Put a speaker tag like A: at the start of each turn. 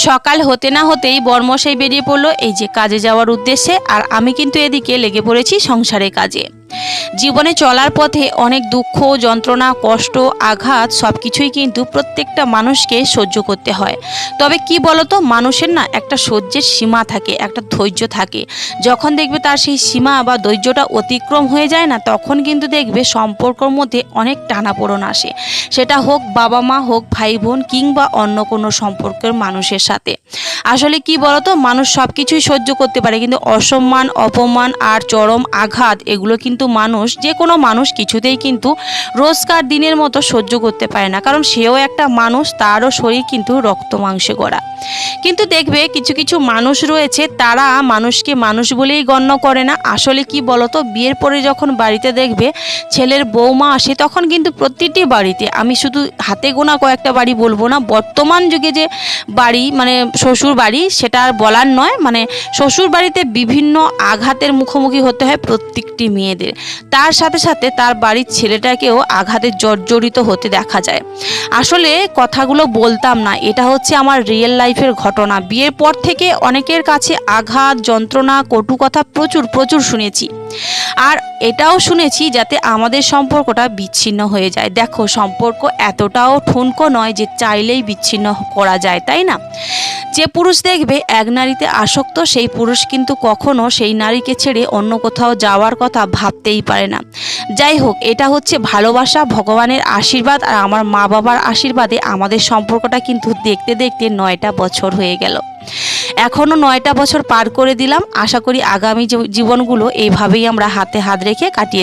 A: সকাল হতে না হতেই বরমশাই বেরিয়ে পড়লো এই যে কাজে যাওয়ার উদ্দেশ্যে, আর আমি কিন্তু এদিকে লেগে পড়েছি সংসারের কাজে। জীবনে চলার পথে অনেক দুঃখ, যন্ত্রণা, কষ্ট, আঘাত সব কিছুই কিন্তু প্রত্যেকটা মানুষকে সহ্য করতে হয়। তবে কি বলতো, মানুষের না একটা সহ্যের সীমা থাকে, একটা ধৈর্য থাকে। যখন দেখবে তার সেই সীমা বা ধৈর্যটা অতিক্রম হয়ে যায় না, তখন কিন্তু দেখবে সম্পর্কের মধ্যে অনেক টানাপোড়েন আসে। সেটা হোক বাবা মা, হোক ভাই বোন, কিংবা অন্য কোনো সম্পর্কের মানুষের সাথে। আসলে কি বলতো, মানুষ সব কিছুই সহ্য করতে পারে, কিন্তু অসম্মান, অপমান আর চরম আঘাত এগুলো কিন্তু মানুষ, যে কোনো মানুষ কিছুতেই কিন্তু রোজকার দিনের মতো সহ্য করতে পারে না। কারণ সেও একটা মানুষ, তারও শরীর কিন্তু রক্ত মাংসে গড়া। কিন্তু দেখবে কিছু কিছু মানুষ রয়েছে, তারা মানুষকে মানুষ বলেই গণ্য করে না। আসলে কি বলতো, বিয়ের পরে যখন বাড়িতে দেখবে ছেলের বৌমা আসে, তখন কিন্তু প্রতিটি বাড়িতে, আমি শুধু হাতে গোনা কয়েকটা বাড়ি বলবো না, বর্তমান যুগে যে বাড়ি মানে শ্বশুর বাড়ি, সেটা আর বলার নয়। মানে শ্বশুর বাড়িতে বিভিন্ন আঘাতের মুখোমুখি হতে হয় প্রত্যেকটি মেয়েদের। তার সাথে সাথে তার বাড়ির ছেলেটাকেও আঘাতের জর্জরিত হতে দেখা যায়। আসলে কথাগুলো বলতাম না, এটা হচ্ছে আমার রিয়েল লাইফের ঘটনা। বিয়ের পর থেকে অনেকের কাছে আঘাত, যন্ত্রণা, কটু কথা প্রচুর প্রচুর শুনেছি। আর এটাও শুনেছি যাতে আমাদের সম্পর্কটা বিচ্ছিন্ন হয়ে যায়। দেখো, সম্পর্ক এতটাও ঠুনকো নয় যে চাইলেই বিচ্ছিন্ন করা যায়, তাই না? যে পুরুষ দেখবে এক নারীতে আসক্ত, সেই পুরুষ কিন্তু কখনো সেই নারীকে ছেড়ে অন্য কোথাও যাওয়ার কথা ভাবতেই পারে না। যাই হোক, এটা হচ্ছে ভালোবাসা, ভগবানের আশীর্বাদ আর আমার মা বাবার আশীর্বাদে আমাদের সম্পর্কটা কিন্তু দেখতে দেখতে 9টা বছর হয়ে গেল। এখনও 9টা বছর পার করে দিলাম। আশা করি আগামী জীবনগুলো এইভাবেই আমরা হাতে হাত রেখে কাটিয়ে